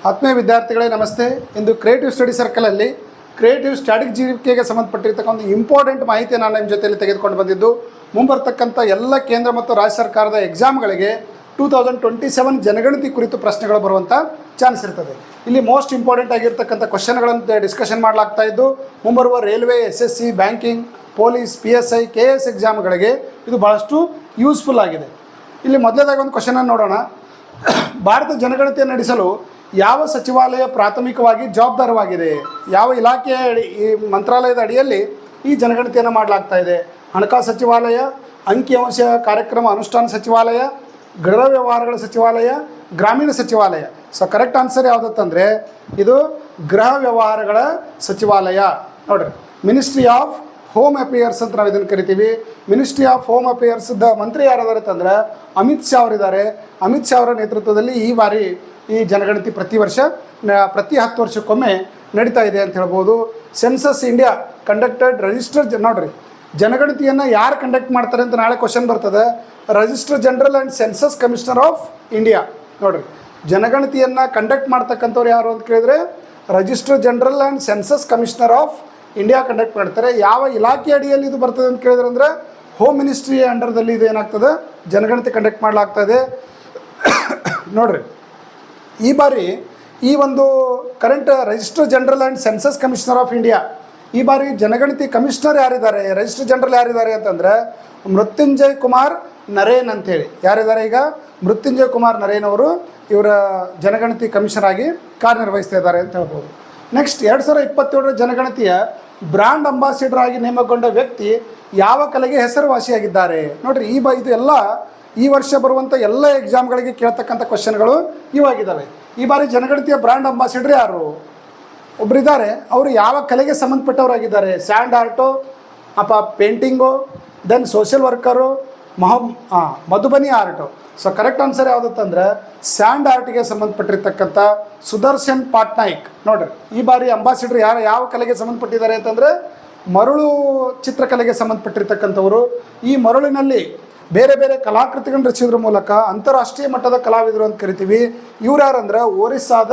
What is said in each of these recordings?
ಆತ್ಮೀಯ ವಿದ್ಯಾರ್ಥಿಗಳೇ ನಮಸ್ತೆ. ಇಂದು ಕ್ರಿಯೇಟಿವ್ ಸ್ಟಡಿ ಸರ್ಕಲಲ್ಲಿ ಕ್ರಿಯೇಟಿವ್ ಸ್ಟ್ರಾಟಜಿಗೆ ಸಂಬಂಧಪಟ್ಟಿರ್ತಕ್ಕಂಥ ಒಂದು ಇಂಪಾರ್ಟೆಂಟ್ ಮಾಹಿತಿಯನ್ನು ನಾನು ನಿಮ್ಮ ಜೊತೆಯಲ್ಲಿ ತೆಗೆದುಕೊಂಡು ಬಂದಿದ್ದು, ಮುಂಬರ್ತಕ್ಕಂಥ ಎಲ್ಲ ಕೇಂದ್ರ ಮತ್ತು ರಾಜ್ಯ ಸರ್ಕಾರದ ಎಕ್ಸಾಮ್ಗಳಿಗೆ 2027 ಜನಗಣತಿ ಕುರಿತು ಪ್ರಶ್ನೆಗಳು ಬರುವಂಥ ಚಾನ್ಸ್ ಇರ್ತದೆ. ಇಲ್ಲಿ ಮೋಸ್ಟ್ ಇಂಪಾರ್ಟೆಂಟ್ ಆಗಿರ್ತಕ್ಕಂಥ ಕ್ವಶನ್ಗಳನ್ನು ಡಿಸ್ಕಷನ್ ಮಾಡಲಾಗ್ತಾ ಇದ್ದು, ಮುಂಬರುವ railway, SSC, banking, police, PSI, KS ಎಕ್ಸಾಮ್ಗಳಿಗೆ ಇದು ಭಾಳಷ್ಟು ಯೂಸ್ಫುಲ್ ಆಗಿದೆ. ಇಲ್ಲಿ ಮೊದಲನೇದಾಗಿ ಒಂದು ಕ್ವಶನನ್ನು ನೋಡೋಣ. ಭಾರತ ಜನಗಣತಿಯನ್ನು ನಡೆಸಲು ಯಾವ ಸಚಿವಾಲಯ ಪ್ರಾಥಮಿಕವಾಗಿ ಜವಾಬ್ದಾರವಾಗಿದೆ? ಯಾವ ಇಲಾಖೆಯ ಈ ಮಂತ್ರಾಲಯದ ಅಡಿಯಲ್ಲಿ ಈ ಜನಗಣತಿಯನ್ನು ಮಾಡಲಾಗ್ತಾ ಇದೆ? ಹಣಕಾಸು ಸಚಿವಾಲಯ, ಅಂಕಿಅಂಶ ಕಾರ್ಯಕ್ರಮ ಅನುಷ್ಠಾನ ಸಚಿವಾಲಯ, ಗೃಹ ವ್ಯವಹಾರಗಳ ಸಚಿವಾಲಯ, ಗ್ರಾಮೀಣ ಸಚಿವಾಲಯ. ಸೊ ಕರೆಕ್ಟ್ ಆನ್ಸರ್ ಯಾವುದಂತಂದರೆ ಇದು ಗೃಹ ವ್ಯವಹಾರಗಳ ಸಚಿವಾಲಯ. ನೋಡಿರಿ, ಮಿನಿಸ್ಟ್ರಿ ಆಫ್ ಹೋಮ್ ಅಫೇರ್ಸ್ ಅಂತ ನಾವು ಇದನ್ನು ಕರಿತೀವಿ. ಮಿನಿಸ್ಟ್ರಿ ಆಫ್ ಹೋಮ್ ಅಫೇರ್ಸ್ದ ಮಂತ್ರಿ ಯಾರಿದ್ದಾರೆ ಅಂತಂದ್ರೆ ಅಮಿತ್ ಶಾ ಅವರಿದ್ದಾರೆ. ಅಮಿತ್ ಶಾ ಅವರ ನೇತೃತ್ವದಲ್ಲಿ ಈ ಬಾರಿ ಈ ಜನಗಣತಿ ಪ್ರತಿ 10 ವರ್ಷಕ್ಕೊಮ್ಮೆ ನಡೀತಾ ಇದೆ ಅಂತ ಹೇಳ್ಬೋದು. ಸೆನ್ಸಸ್ ಇಂಡಿಯಾ ಕಂಡಕ್ಟೆಡ್ ರಿಜಿಸ್ಟರ್ ನೋಡ್ರಿ, ಜನಗಣತಿಯನ್ನು ಯಾರು ಕಂಡಕ್ಟ್ ಮಾಡ್ತಾರೆ ಅಂತ ನಾಳೆ ಕ್ವಶನ್ ಬರ್ತದೆ. Register general and census commissioner of India. ನೋಡಿರಿ, ಜನಗಣತಿಯನ್ನು ಕಂಡಕ್ಟ್ ಮಾಡ್ತಕ್ಕಂಥವ್ರು ಯಾರು ಅಂತ ಕೇಳಿದರೆ register general and census commissioner of India conduct ಮಾಡ್ತಾರೆ. ಯಾವ ಇಲಾಖೆ ಅಡಿಯಲ್ಲಿ ಇದು ಬರ್ತದೆ ಅಂತ ಕೇಳಿದ್ರೆ ಅಂದರೆ ಹೋಮ್ ಮಿನಿಸ್ಟ್ರಿ ಅಂಡರ್ದಲ್ಲಿ ಇದು ಏನಾಗ್ತದೆ ಜನಗಣತಿ ಕಂಡಕ್ಟ್ ಮಾಡಲಾಗ್ತದೆ. ನೋಡಿರಿ, ಈ ಬಾರಿ ಈ ಒಂದು current register general and census commissioner of India, ಈ ಬಾರಿ ಜನಗಣತಿ ಕಮಿಷನರ್ ಯಾರಿದ್ದಾರೆ, ರಿಜಿಸ್ಟರ್ ಜನರಲ್ ಯಾರಿದ್ದಾರೆ ಅಂತಂದರೆ ಮೃತ್ಯುಂಜಯ್ ಕುಮಾರ್ ನರೇನ್ ಅಂತೇಳಿ ಯಾರಿದ್ದಾರೆ. ಈಗ ಮೃತ್ಯುಂಜಯ್ ಕುಮಾರ್ ನರೇನ್ ಅವರು ಇವರ ಜನಗಣತಿ ಕಮಿಷನರ್ ಆಗಿ ಕಾರ್ಯನಿರ್ವಹಿಸ್ತಾ ಇದ್ದಾರೆ ಅಂತ ಹೇಳ್ಬೋದು. ನೆಕ್ಸ್ಟ್ 2027 ಜನಗಣತಿಯ ಬ್ರ್ಯಾಂಡ್ ಅಂಬಾಸಿಡರ್ ಆಗಿ ನೇಮಕಗೊಂಡ ವ್ಯಕ್ತಿ ಯಾವ ಕಲೆಗೆ ಹೆಸರುವಾಸಿಯಾಗಿದ್ದಾರೆ? ನೋಡಿರಿ, ಇದು ಎಲ್ಲ ಈ ವರ್ಷ ಬರುವಂಥ ಎಲ್ಲ ಎಕ್ಸಾಮ್ಗಳಿಗೆ ಕೇಳ್ತಕ್ಕಂಥ ಕ್ವಶನ್ಗಳು ಇವಾಗಿದ್ದಾವೆ. ಈ ಬಾರಿ ಜನಗಣತಿಯ ಬ್ರ್ಯಾಂಡ್ ಅಂಬಾಸಿಡರ್ ಯಾರು? ಒಬ್ಬರಿದ್ದಾರೆ, ಅವರು ಯಾವ ಕಲೆಗೆ ಸಂಬಂಧಪಟ್ಟವರಾಗಿದ್ದಾರೆ? Sand art, painting, then social worker, Madhubani art. So correct answer ಯಾವುದಂತಂದ್ರೆ ಸ್ಯಾಂಡ್ ಆರ್ಟ್ಗೆ ಸಂಬಂಧಪಟ್ಟಿರ್ತಕ್ಕಂಥ ಸುದರ್ಶನ್ ಪಾಟ್ನಾಯ್ಕ್. ನೋಡ್ರಿ, ಈ ಬಾರಿ ಅಂಬಾಸಿಡರ್ ಯಾವ ಕಲೆಗೆ ಸಂಬಂಧಪಟ್ಟಿದ್ದಾರೆ ಅಂತಂದರೆ ಮರಳು ಚಿತ್ರಕಲೆಗೆ ಸಂಬಂಧಪಟ್ಟಿರ್ತಕ್ಕಂಥವರು. ಈ ಮರಳಿನಲ್ಲಿ ಬೇರೆ ಬೇರೆ ಕಲಾಕೃತಿಗಳನ್ನು ರಚಿಸೋದ್ರ ಮೂಲಕ ಅಂತಾರಾಷ್ಟ್ರೀಯ ಮಟ್ಟದ ಕಲಾವಿದರು ಅಂತ ಕರಿತೀವಿ. ಇವ್ರು ಯಾರಂದ್ರೆ ಒರಿಸ್ಸಾದ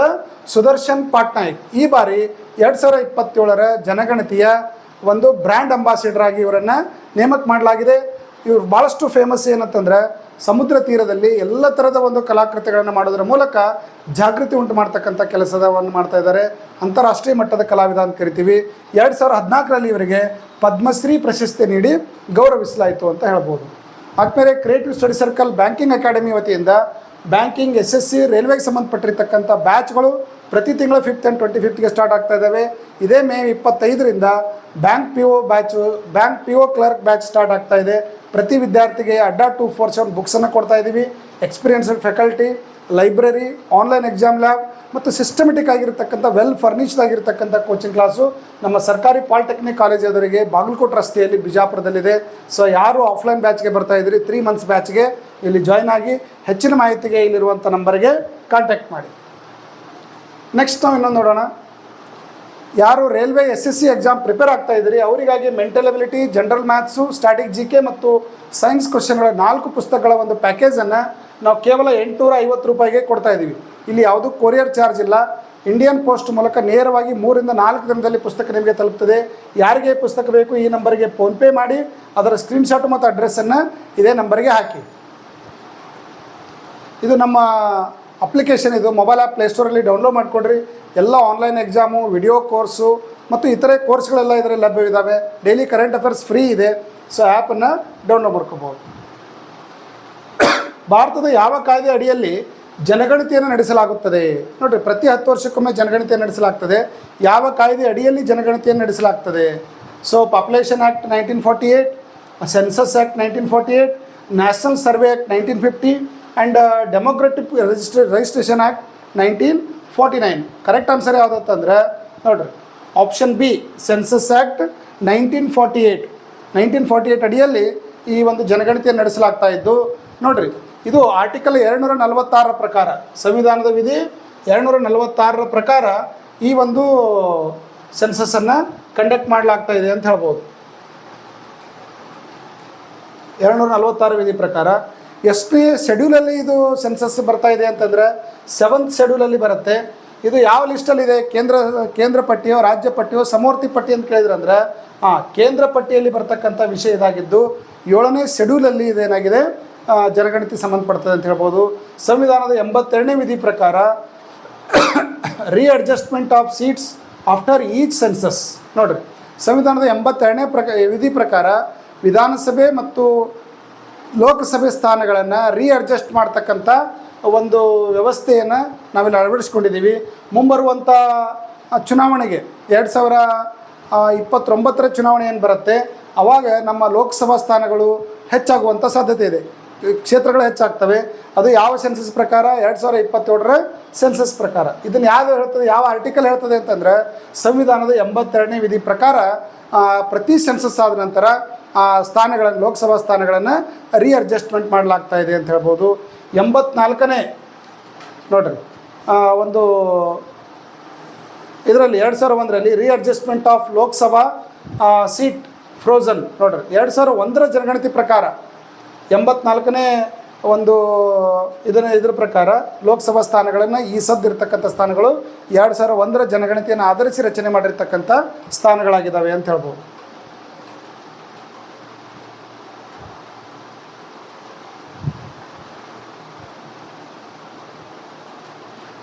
ಸುದರ್ಶನ್ ಪಾಟ್ನಾಯ್ಕ್. ಈ ಬಾರಿ 2027 ಜನಗಣತಿಯ ಒಂದು ಬ್ರ್ಯಾಂಡ್ ಅಂಬಾಸಿಡರ್ ಆಗಿ ಇವರನ್ನು ನೇಮಕ ಮಾಡಲಾಗಿದೆ. ಇವರು ಭಾಳಷ್ಟು ಫೇಮಸ್ ಏನಂತಂದರೆ ಸಮುದ್ರ ತೀರದಲ್ಲಿ ಎಲ್ಲ ಥರದ ಒಂದು ಕಲಾಕೃತಿಗಳನ್ನು ಮಾಡೋದ್ರ ಮೂಲಕ ಜಾಗೃತಿ ಉಂಟು ಮಾಡ್ತಕ್ಕಂಥ ಕೆಲಸವನ್ನು ಮಾಡ್ತಾ ಇದ್ದಾರೆ. ಅಂತಾರಾಷ್ಟ್ರೀಯ ಮಟ್ಟದ ಕಲಾವಿದ ಅಂತ ಕರಿತೀವಿ. 2014ರಲ್ಲಿ ಇವರಿಗೆ ಪದ್ಮಶ್ರೀ ಪ್ರಶಸ್ತಿ ನೀಡಿ ಗೌರವಿಸಲಾಯಿತು ಅಂತ ಹೇಳ್ಬೋದು. ಆದ್ಮೇಲೆ creative study circle banking academy ವತಿಯಿಂದ ಬ್ಯಾಂಕಿಂಗ್, SSC, ರೈಲ್ವೆಗೆ ಸಂಬಂಧಪಟ್ಟಿರ್ತಕ್ಕಂಥ ಬ್ಯಾಚ್ಗಳು ಪ್ರತಿ ತಿಂಗಳು 5th and 25th ಸ್ಟಾರ್ಟ್ ಆಗ್ತಾ ಇದ್ದಾವೆ. ಇದೇ ಮೇ 25ರಿಂದ bank PO clerk batch start ಆಗ್ತಾ ಇದೆ. ಪ್ರತಿ ವಿದ್ಯಾರ್ಥಿಗೆ ಅಡ್ಡಾ 247 ಬುಕ್ಸನ್ನು ಕೊಡ್ತಾ ಇದ್ದೀವಿ. Experienced faculty, library, online exam lab ಮತ್ತು ಸಿಸ್ಟಮೆಟಿಕ್ ಆಗಿರ್ತಕ್ಕಂಥ ವೆಲ್ ಫರ್ನಿಶ್ಡ್ ಆಗಿರ್ತಕ್ಕಂಥ ಕೋಚಿಂಗ್ ಕ್ಲಾಸು ನಮ್ಮ ಸರ್ಕಾರಿ ಪಾಲಿಟೆಕ್ನಿಕ್ ಕಾಲೇಜ್ ಎದುರಿಗೆ ಬಾಗಲಕೋಟೆ ರಸ್ತೆಯಲ್ಲಿ ಬಿಜಾಪುರದಲ್ಲಿದೆ. ಸೊ ಯಾರು ಆಫ್ಲೈನ್ ಬ್ಯಾಚ್ಗೆ ಬರ್ತಾ ಇದ್ದೀರಿ 3 months ಬ್ಯಾಚ್ಗೆ ಇಲ್ಲಿ ಜಾಯ್ನ್ ಆಗಿ ಹೆಚ್ಚಿನ ಮಾಹಿತಿಗೆ ಇಲ್ಲಿರುವಂಥ ನಂಬರ್ಗೆ ಕಾಂಟ್ಯಾಕ್ಟ್ ಮಾಡಿ. ನೆಕ್ಸ್ಟ್ ನಾವು ಇನ್ನೊಂದು ನೋಡೋಣ. ಯಾರು ರೈಲ್ವೆ SSC ಎಕ್ಸಾಮ್ ಪ್ರಿಪೇರ್ ಆಗ್ತಾ ಇದ್ದೀರಿ ಅವರಿಗಾಗಿ mental ability, general maths, static GK ಮತ್ತು ಸೈನ್ಸ್ ಕ್ವಶನ್ಗಳ 4 ಪುಸ್ತಕಗಳ ಒಂದು ಪ್ಯಾಕೇಜನ್ನು ನಾವು ಕೇವಲ 850 ರೂಪಾಯಿಗೆ ಕೊಡ್ತಾ ಇದ್ದೀವಿ. ಇಲ್ಲಿ ಯಾವುದೂ ಕೊರಿಯರ್ ಚಾರ್ಜ್ ಇಲ್ಲ. ಇಂಡಿಯನ್ ಪೋಸ್ಟ್ ಮೂಲಕ ನೇರವಾಗಿ 3 ರಿಂದ 4 ದಿನದಲ್ಲಿ ಪುಸ್ತಕ ನಿಮಗೆ ತಲುಪ್ತದೆ. ಯಾರಿಗೆ ಪುಸ್ತಕ ಬೇಕು ಈ ನಂಬರ್ಗೆ ಫೋನ್ಪೇ ಮಾಡಿ ಅದರ ಸ್ಕ್ರೀನ್ಶಾಟ್ ಮತ್ತು ಅಡ್ರೆಸ್ಸನ್ನು ಇದೇ ನಂಬರ್ಗೆ ಹಾಕಿ. ಇದು ನಮ್ಮ ಅಪ್ಲಿಕೇಶನ್, ಇದು ಮೊಬೈಲ್ ಆ್ಯಪ್ ಪ್ಲೇಸ್ಟೋರಲ್ಲಿ ಡೌನ್ಲೋಡ್ ಮಾಡಿಕೊಡ್ರಿ. ಎಲ್ಲ ಆನ್ಲೈನ್ ಎಕ್ಸಾಮು, ವಿಡಿಯೋ ಕೋರ್ಸು ಮತ್ತು ಇತರೆ ಕೋರ್ಸ್ಗಳೆಲ್ಲ ಇದರಲ್ಲಿ ಲಭ್ಯವಿದ್ದಾವೆ. ಡೈಲಿ ಕರೆಂಟ್ ಅಫೇರ್ಸ್ ಫ್ರೀ ಇದೆ. ಸೊ ಆ್ಯಪನ್ನು ಡೌನ್ಲೋಡ್ ಮಾಡ್ಕೋಬೋದು. ಭಾರತದ ಯಾವ ಕಾಯ್ದೆ ಅಡಿಯಲ್ಲಿ ಜನಗಣತಿಯನ್ನು ನಡೆಸಲಾಗುತ್ತದೆ? ನೋಡಿರಿ, ಪ್ರತಿ 10 ವರ್ಷಕ್ಕೊಮ್ಮೆ ಜನಗಣತಿಯನ್ನು ನಡೆಸಲಾಗ್ತದೆ. ಯಾವ ಕಾಯ್ದೆ ಅಡಿಯಲ್ಲಿ ಜನಗಣತಿಯನ್ನು ನಡೆಸಲಾಗ್ತದೆ? So population act 1948, census act 1948, national survey act 1950 and democratic registration act 1949. Correct answer ಯಾವುದಂತಂದ್ರೆ ನೋಡಿರಿ, ಆಪ್ಷನ್ ಬಿ ಸೆನ್ಸಸ್ ಆ್ಯಕ್ಟ್ 1948 ಅಡಿಯಲ್ಲಿ ಈ ಒಂದು ಜನಗಣತಿಯನ್ನು ನಡೆಸಲಾಗ್ತಾ ಇದ್ದು. ನೋಡಿರಿ, ಇದು ಆರ್ಟಿಕಲ್ 246 ಪ್ರಕಾರ, ಸಂವಿಧಾನದ ವಿಧಿ 246 ಪ್ರಕಾರ ಈ ಒಂದು ಸೆನ್ಸಸ್ಸನ್ನು ಕಂಡಕ್ಟ್ ಮಾಡಲಾಗ್ತಾ ಇದೆ ಅಂತ ಹೇಳ್ಬೋದು. 246 ವಿಧಿ ಪ್ರಕಾರ ಎಷ್ಟನೇ ಶೆಡ್ಯೂಲಲ್ಲಿ ಇದು ಸೆನ್ಸಸ್ ಬರ್ತಾ ಇದೆ ಅಂತಂದರೆ 7th ಶೆಡ್ಯೂಲಲ್ಲಿ ಬರುತ್ತೆ. ಇದು ಯಾವ ಲಿಸ್ಟಲ್ಲಿದೆ? ಕೇಂದ್ರ ಪಟ್ಟಿಯೋ, ರಾಜ್ಯ ಪಟ್ಟಿಯೋ, ಸಮವರ್ತಿ ಪಟ್ಟಿ ಅಂತ ಕೇಳಿದ್ರಂದ್ರೆ ಕೇಂದ್ರ ಪಟ್ಟಿಯಲ್ಲಿ ಬರ್ತಕ್ಕಂಥ ವಿಷಯ ಇದಾಗಿದ್ದು 7ನೇ ಶೆಡ್ಯೂಲಲ್ಲಿ ಇದೇನಾಗಿದೆ ಜನಗಣತಿ ಸಂಬಂಧಪಡ್ತದೆ ಅಂತ ಹೇಳ್ಬೋದು. ಸಂವಿಧಾನದ 82ನೇ ವಿಧಿ ಪ್ರಕಾರ readjustment of seats after each census. ನೋಡಿರಿ, ಸಂವಿಧಾನದ 82ನೇ ವಿಧಿ ಪ್ರಕಾರ ವಿಧಾನಸಭೆ ಮತ್ತು ಲೋಕಸಭೆ ಸ್ಥಾನಗಳನ್ನು ರೀಅಡ್ಜಸ್ಟ್ ಮಾಡ್ತಕ್ಕಂಥ ಒಂದು ವ್ಯವಸ್ಥೆಯನ್ನು ನಾವಿಲ್ಲಿ ಅಳವಡಿಸ್ಕೊಂಡಿದ್ದೀವಿ. ಮುಂಬರುವಂಥ ಚುನಾವಣೆಗೆ 2029 ಚುನಾವಣೆ ಏನು ಬರುತ್ತೆ ಆವಾಗ ನಮ್ಮ ಲೋಕಸಭಾ ಸ್ಥಾನಗಳು ಹೆಚ್ಚಾಗುವಂಥ ಸಾಧ್ಯತೆ ಇದೆ, ಕ್ಷೇತ್ರಗಳು ಹೆಚ್ಚಾಗ್ತವೆ. ಅದು ಯಾವ ಸೆನ್ಸಸ್ ಪ್ರಕಾರ? 2027ರ ಸೆನ್ಸಸ್ ಪ್ರಕಾರ. ಇದನ್ನು ಯಾವುದು ಹೇಳ್ತದೆ, ಯಾವ ಆರ್ಟಿಕಲ್ ಹೇಳ್ತದೆ ಅಂತಂದರೆ ಸಂವಿಧಾನದ 82ನೇ ವಿಧಿ ಪ್ರಕಾರ ಪ್ರತಿ ಸೆನ್ಸಸ್ ಆದ ನಂತರ ಆ ಸ್ಥಾನಗಳನ್ನು, ಲೋಕಸಭಾ ಸ್ಥಾನಗಳನ್ನು ರೀಅಡ್ಜಸ್ಟ್ಮೆಂಟ್ ಮಾಡಲಾಗ್ತಾ ಇದೆ ಅಂತ ಹೇಳ್ಬೋದು. 84ನೇ ನೋಡಿರಿ ಒಂದು ಇದರಲ್ಲಿ 2001ರಲ್ಲಿ readjustment of Lok Sabha seat frozen. ನೋಡಿರಿ 2001ರ ಜನಗಣತಿ ಪ್ರಕಾರ 84ನೇ ಒಂದು ಇದ್ರ ಪ್ರಕಾರ ಲೋಕಸಭಾ ಸ್ಥಾನಗಳನ್ನು ಈ ಸದ್ದಿರ್ತಕ್ಕಂಥ ಸ್ಥಾನಗಳು 2001ರ ಜನಗಣತಿಯನ್ನು ಆಧರಿಸಿ ರಚನೆ ಮಾಡಿರ್ತಕ್ಕಂಥ ಸ್ಥಾನಗಳಾಗಿದ್ದಾವೆ ಅಂತ ಹೇಳ್ಬೋದು.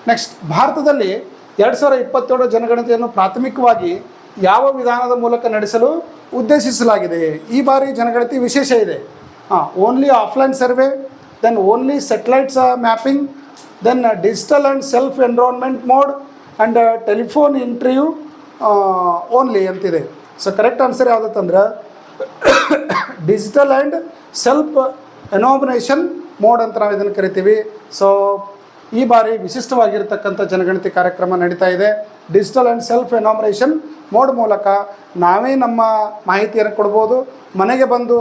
ನೆಕ್ಸ್ಟ್, ಭಾರತದಲ್ಲಿ 2027 ಜನಗಣತಿಯನ್ನು ಪ್ರಾಥಮಿಕವಾಗಿ ಯಾವ ವಿಧಾನದ ಮೂಲಕ ನಡೆಸಲು ಉದ್ದೇಶಿಸಲಾಗಿದೆ? ಈ ಬಾರಿ ಜನಗಣತಿ ವಿಶೇಷ ಇದೆ. Only offline survey, then only satellites mapping, then digital and self enrolment mode and telephone interview only ಅಂತಿದೆ. ಸೊ ಕರೆಕ್ಟ್ ಆನ್ಸರ್ ಯಾವುದಂತಂದ್ರೆ digital and self enumeration mode ಅಂತ ನಾವು ಇದನ್ನು ಕರಿತೀವಿ. ಸೊ ಈ ಬಾರಿ ವಿಶಿಷ್ಟವಾಗಿರ್ತಕ್ಕಂಥ ಜನಗಣತಿ ಕಾರ್ಯಕ್ರಮ ನಡೀತಾ ಇದೆ. ಡಿಜಿಟಲ್ ಆ್ಯಂಡ್ ಸೆಲ್ಫ್ ಎನಾಮಿನೇಷನ್ ಮೋಡ್ ಮೂಲಕ ನಾವೇ ನಮ್ಮ ಮಾಹಿತಿಯನ್ನು ಕೊಡ್ಬೋದು. ಮನೆಗೆ ಬಂದು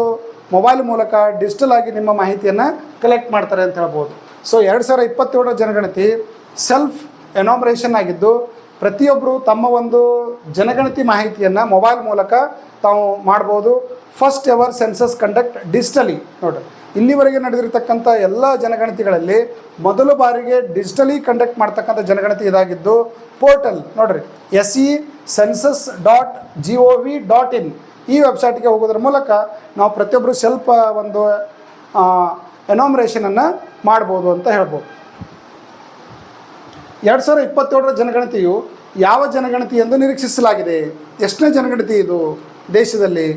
ಮೊಬೈಲ್ ಮೂಲಕ ಡಿಜಿಟಲ್ ಆಗಿ ನಿಮ್ಮ ಮಾಹಿತಿಯನ್ನು ಕಲೆಕ್ಟ್ ಮಾಡ್ತಾರೆ ಅಂತ ಹೇಳ್ಬೋದು. ಸೊ 2027ರ ಜನಗಣತಿ ಸೆಲ್ಫ್ ಎನಾಮಿನೇಷನ್ ಆಗಿದ್ದು ಪ್ರತಿಯೊಬ್ಬರು ತಮ್ಮ ಒಂದು ಜನಗಣತಿ ಮಾಹಿತಿಯನ್ನು ಮೊಬೈಲ್ ಮೂಲಕ ತಾವು ಮಾಡ್ಬೋದು. First ever census conduct digitally. ನೋಡಿರಿ, ಇಲ್ಲಿವರೆಗೆ ನಡೆದಿರ್ತಕ್ಕಂಥ ಎಲ್ಲ ಜನಗಣತಿಗಳಲ್ಲಿ ಮೊದಲ ಬಾರಿಗೆ ಡಿಜಿಟಲಿ ಕಂಡಕ್ಟ್ ಮಾಡ್ತಕ್ಕಂಥ ಜನಗಣತಿ ಇದಾಗಿದ್ದು ಪೋರ್ಟಲ್ ನೋಡಿರಿ SEcensus.gov.in ಈ ವೆಬ್ಸೈಟ್ಗೆ ಹೋಗೋದ್ರ ಮೂಲಕ ನಾವು ಪ್ರತಿಯೊಬ್ಬರು ಸ್ವಲ್ಪ ಒಂದು ಎನಾಮಿನೇಷನನ್ನು ಮಾಡ್ಬೋದು ಅಂತ ಹೇಳ್ಬೋದು. 2027ರ ಜನಗಣತಿಯು ಯಾವ ಜನಗಣತಿ ಎಂದು ನಿರೀಕ್ಷಿಸಲಾಗಿದೆ? ಎಷ್ಟನೇ ಜನಗಣತಿ ಇದು ದೇಶದಲ್ಲಿ?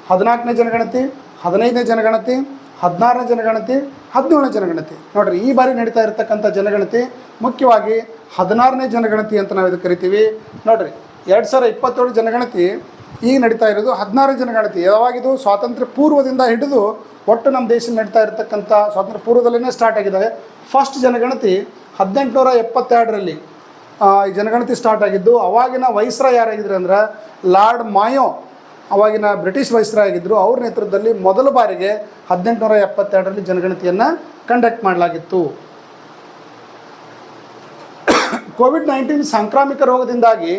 14ನೇ ಜನಗಣತಿ, 15ನೇ ಜನಗಣತಿ, 16ನೇ ಜನಗಣತಿ, 17ನೇ ಜನಗಣತಿ. ನೋಡಿರಿ, ಈ ಬಾರಿ ನಡೀತಾ ಇರತಕ್ಕಂಥ ಜನಗಣತಿ ಮುಖ್ಯವಾಗಿ 16ನೇ ಜನಗಣತಿ ಅಂತ ನಾವು ಇದು ಕರಿತೀವಿ. ನೋಡಿರಿ, 2027 ಜನಗಣತಿ ಈಗ ನಡೀತಾ ಇರೋದು 16ನೇ ಜನಗಣತಿ. ಯಾವಾಗಿದು? ಸ್ವಾತಂತ್ರ್ಯ ಪೂರ್ವದಿಂದ ಹಿಡಿದು ಒಟ್ಟು ನಮ್ಮ ದೇಶದಲ್ಲಿ ನಡೀತಾ ಇರತಕ್ಕಂಥ ಸ್ವಾತಂತ್ರ್ಯ ಪೂರ್ವದಲ್ಲೇ ಸ್ಟಾರ್ಟ್ ಆಗಿದೆ. ಫಸ್ಟ್ ಜನಗಣತಿ 1872ರಲ್ಲಿ ಈ ಜನಗಣತಿ ಸ್ಟಾರ್ಟ್ ಆಗಿದ್ದು. ಅವಾಗಿನ ವೈಸ್ರಾಯ್ ಯಾರಾಗಿದ್ರು ಅಂದ್ರೆ ಲಾರ್ಡ್ ಮಾಯೋ, ಅವಾಗಿನ ಬ್ರಿಟಿಷ್ ವೈಸ್ರಾಯ್ ಆಗಿದ್ದರು. ಅವ್ರ ನೇತೃತ್ವದಲ್ಲಿ ಮೊದಲ ಬಾರಿಗೆ 1872ರಲ್ಲಿ ಜನಗಣತಿಯನ್ನು ಕಂಡಕ್ಟ್ ಮಾಡಲಾಗಿತ್ತು. ಕೋವಿಡ್-19 ಸಾಂಕ್ರಾಮಿಕ ರೋಗದಿಂದಾಗಿ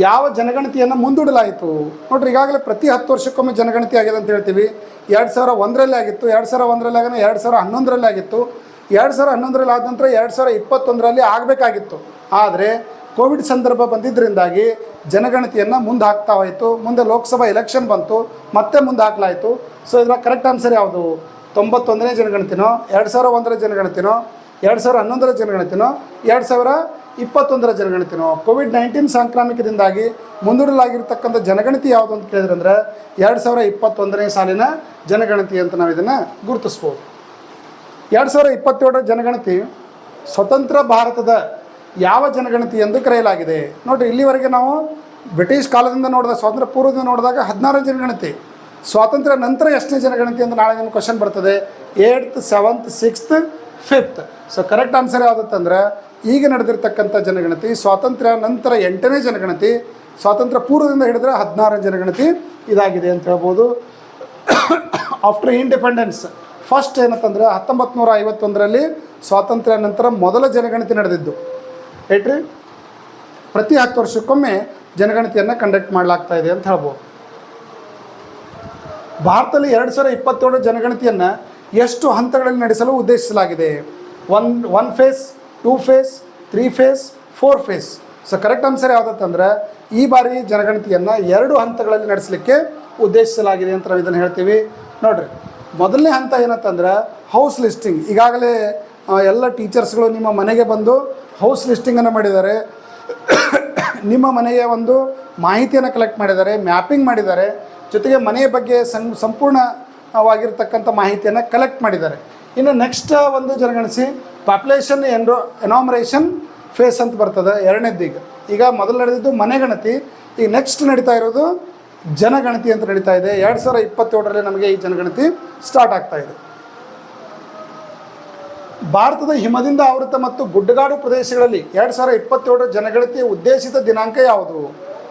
ಯಾವ ಜನಗಣತಿಯನ್ನು ಮುಂದೂಡಲಾಯಿತು? ನೋಡ್ರಿ, ಈಗಾಗಲೇ ಪ್ರತಿ 10 ವರ್ಷಕ್ಕೊಮ್ಮೆ ಜನಗಣತಿ ಆಗಿದೆ ಅಂತ ಹೇಳ್ತೀವಿ. 2001ರಲ್ಲಿ ಆಗಿತ್ತು, 2001ರಲ್ಲಿ ಆಗ 2011ರಲ್ಲಿ ಆಗಿತ್ತು, 2011ರಲ್ಲಿ ಆದ ನಂತರ 2021ರಲ್ಲಿ ಆಗಬೇಕಾಗಿತ್ತು. ಆದರೆ ಕೋವಿಡ್ ಸಂದರ್ಭ ಬಂದಿದ್ದರಿಂದಾಗಿ ಜನಗಣತಿಯನ್ನು ಮುಂದೆ ಹಾಕ್ತಾ ಹೋಯಿತು. ಮುಂದೆ ಲೋಕಸಭಾ ಎಲೆಕ್ಷನ್ ಬಂತು, ಮತ್ತೆ ಮುಂದೆ ಹಾಕಲಾಯಿತು. ಸೊ ಇದರ ಕರೆಕ್ಟ್ ಆನ್ಸರ್ ಯಾವುದು? 91ನೇ ಜನಗಣತಿನೋ, 2001ರ ಜನಗಣತಿನೋ, 2011ರ ಜನಗಣತಿನೋ, 2021ರ ಜನಗಣತಿನೋ? ಕೋವಿಡ್-19 ಸಾಂಕ್ರಾಮಿಕದಿಂದಾಗಿ ಮುಂದೂಡಲಾಗಿರ್ತಕ್ಕಂಥ ಜನಗಣತಿ ಯಾವುದು ಅಂತ ಕೇಳಿದ್ರಂದ್ರೆ 2021ನೇ ಸಾಲಿನ ಜನಗಣತಿ ಅಂತ ನಾವು ಇದನ್ನು ಗುರುತಿಸ್ಬೋದು. 2027ರ ಜನಗಣತಿ ಸ್ವತಂತ್ರ ಭಾರತದ ಯಾವ ಜನಗಣತಿ ಎಂದು ಕರೆಯಲಾಗಿದೆ? ನೋಡಿರಿ, ಇಲ್ಲಿವರೆಗೆ ನಾವು ಬ್ರಿಟಿಷ್ ಕಾಲದಿಂದ ನೋಡಿದಾಗ, ಸ್ವಾತಂತ್ರ್ಯ ಪೂರ್ವದಿಂದ ನೋಡಿದಾಗ 16ನೇ ಜನಗಣತಿ. ಸ್ವಾತಂತ್ರ್ಯ ನಂತರ ಎಷ್ಟನೇ ಜನಗಣತಿ ಅಂತ ನಾಳೆ ಒಂದು ಕ್ವಶನ್ ಬರ್ತದೆ. 8th, 7th, 6th, 5th. So correct answer ಯಾವುದಂತಂದ್ರೆ ಈಗ ನಡೆದಿರ್ತಕ್ಕಂಥ ಜನಗಣತಿ ಸ್ವಾತಂತ್ರ್ಯ ನಂತರ 8ನೇ ಜನಗಣತಿ, ಸ್ವಾತಂತ್ರ್ಯ ಪೂರ್ವದಿಂದ ಹಿಡಿದ್ರೆ 16ನೇ ಜನಗಣತಿ ಇದಾಗಿದೆ ಅಂತ ಹೇಳ್ಬೋದು. ಆಫ್ಟರ್ ಇಂಡಿಪೆಂಡೆನ್ಸ್ ಫಸ್ಟ್ ಏನಂತಂದ್ರೆ 1951ರಲ್ಲಿ ಸ್ವಾತಂತ್ರ್ಯ ನಂತರ ಮೊದಲ ಜನಗಣತಿ ನಡೆದಿದ್ದು. ಏಟ್ರಿ, ಪ್ರತಿ 10 ವರ್ಷಕ್ಕೊಮ್ಮೆ ಜನಗಣತಿಯನ್ನು ಕಂಡಕ್ಟ್ ಮಾಡಲಾಗ್ತಾ ಇದೆ ಅಂತ ಹೇಳ್ಬೋದು. ಭಾರತದಲ್ಲಿ 2027 ಜನಗಣತಿಯನ್ನು ಎಷ್ಟು ಹಂತಗಳಲ್ಲಿ ನಡೆಸಲು ಉದ್ದೇಶಿಸಲಾಗಿದೆ? 1 phase, 2 phase, 3 phase, 4 phase. So correct answer ಯಾವುದಂತಂದ್ರೆ ಈ ಬಾರಿ ಜನಗಣತಿಯನ್ನು 2 ಹಂತಗಳಲ್ಲಿ ನಡೆಸಲಿಕ್ಕೆ ಉದ್ದೇಶಿಸಲಾಗಿದೆ ಅಂತ ನಾವು ಇದನ್ನು ಹೇಳ್ತೀವಿ. ನೋಡಿರಿ, ಮೊದಲನೇ ಹಂತ ಏನಂತಂದ್ರೆ ಹೌಸ್ ಲಿಸ್ಟಿಂಗ್. ಈಗಾಗಲೇ ಎಲ್ಲ ಟೀಚರ್ಸ್ಗಳು ನಿಮ್ಮ ಮನೆಗೆ ಬಂದು ಹೌಸ್ ಲಿಸ್ಟಿಂಗನ್ನು ಮಾಡಿದ್ದಾರೆ. ನಿಮ್ಮ ಮನೆಯ ಒಂದು ಮಾಹಿತಿಯನ್ನು ಕಲೆಕ್ಟ್ ಮಾಡಿದ್ದಾರೆ, ಮ್ಯಾಪಿಂಗ್ ಮಾಡಿದ್ದಾರೆ, ಜೊತೆಗೆ ಮನೆಯ ಬಗ್ಗೆ ಸಂಪೂರ್ಣವಾಗಿರ್ತಕ್ಕಂಥ ಮಾಹಿತಿಯನ್ನು ಕಲೆಕ್ಟ್ ಮಾಡಿದ್ದಾರೆ. ಇನ್ನು ನೆಕ್ಸ್ಟ್ ಒಂದು ಜನಗಣಿಸಿ ಪಾಪ್ಯುಲೇಷನ್ ಎನಾಮರೇಷನ್ ಫೇಸ್ ಅಂತ ಬರ್ತದೆ, ಎರಡನೇದ್ದು. ಈಗ ಮೊದಲು ನಡೆದಿದ್ದು ಮನೆಗಣತಿ, ಈಗ ನೆಕ್ಸ್ಟ್ ನಡೀತಾ ಇರೋದು ಜನಗಣತಿ ಅಂತ ನಡೀತಾ ಇದೆ. 2027ರಲ್ಲಿ ನಮಗೆ ಈ ಜನಗಣತಿ ಸ್ಟಾರ್ಟ್ ಆಗ್ತಾ ಇದೆ. ಭಾರತದ ಹಿಮದಿಂದ ಆವೃತ ಮತ್ತು ಗುಡ್ಡಗಾಡು ಪ್ರದೇಶಗಳಲ್ಲಿ 2027 ಜನಗಣತಿಯ ಉದ್ದೇಶಿತ ದಿನಾಂಕ ಯಾವುದು?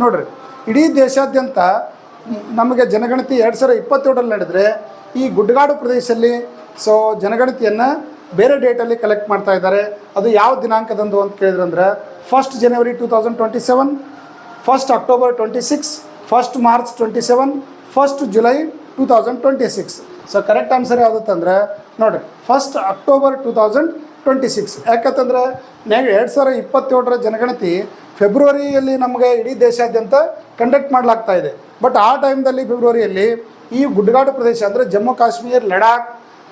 ನೋಡ್ರಿ, ಇಡೀ ದೇಶಾದ್ಯಂತ ನಮಗೆ ಜನಗಣತಿ 2027ರಲ್ಲಿ ನಡೆದರೆ ಈ ಗುಡ್ಡಗಾಡು ಪ್ರದೇಶದಲ್ಲಿ ಜನಗಣತಿಯನ್ನು ಬೇರೆ ಡೇಟಲ್ಲಿ ಕಲೆಕ್ಟ್ ಮಾಡ್ತಾ ಇದ್ದಾರೆ. ಅದು ಯಾವ ದಿನಾಂಕದಂದು ಅಂತ ಕೇಳಿದ್ರಂದ್ರೆ 1 January 2027, 1 October 26, 1 March 27, 1 July 2026. So correct answer ಯಾವುದಂತಂದ್ರೆ ನೋಡಿರಿ 1 ಅಕ್ಟೋಬರ್ 2026. ಯಾಕಂತಂದ್ರೆ 2027ರ ಜನಗಣತಿ ಫೆಬ್ರವರಿಯಲ್ಲಿ ನಮಗೆ ಇಡೀ ದೇಶಾದ್ಯಂತ ಕಂಡಕ್ಟ್ ಮಾಡಲಾಗ್ತಾ ಇದೆ. ಬಟ್ ಆ ಟೈಮ್ದಲ್ಲಿ ಫೆಬ್ರವರಿಯಲ್ಲಿ ಈ ಗುಡ್ಡಗಾಡು ಪ್ರದೇಶ ಅಂದರೆ ಜಮ್ಮು ಕಾಶ್ಮೀರ, ಲಡಾಖ್